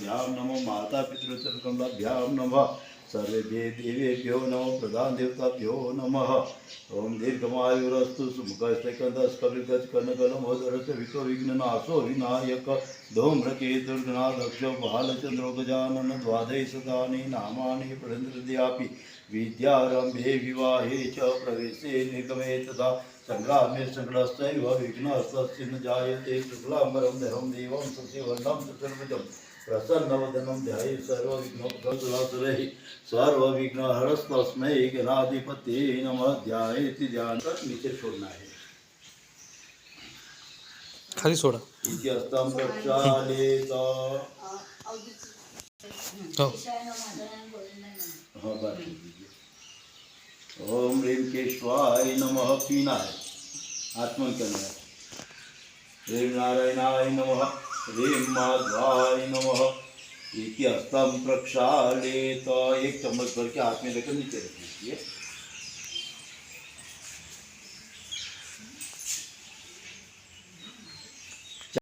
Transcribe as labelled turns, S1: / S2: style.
S1: कमलाभ्यां नमो माता पितृचरणकमलाभ्यां नमः सर्वेभ्यो देवेभ्यो नमो प्रधान देवताभ्यो नमः ओम दीर्घमायुरस्तु सुमुखस्तकन्दस्कविगजकनकलमोदरस्य विघ्ननाशो विनायक धूम्रकेतुर्गणाध्यक्षो बालचन्द्रो गजानन द्वादश सदानि नामानि प्रणन्द्रद्यापि विद्यारम्भे विवाहे च प्रवेशे निगमे तथा संग्रामे संकटस्तैव विघ्नस्तस्य न जायते शुक्लाम्बरं धरं देवं शशिवर्णं चतुर्भुजं प्रसन्नवदनं ध्याये सर्वविघ्नोपशान्तये सर्वविघ्नहरस्तस्मै गणाधिपते नमः ध्यायेति ध्यान कर नीचे छोड़ना है
S2: खाली सोडा
S1: इत्यस्तं प्रक्षालेत
S2: हो
S1: हाँ बात ओम ह्रीं केशवाय नमः पीना है आत्मन करना है ह्रीं नारायणाय नमः ह्रीं माधवाय नमः इत्यस्तं प्रक्षालेत एक चम्मच भर के हाथ में लेकर नीचे रखिए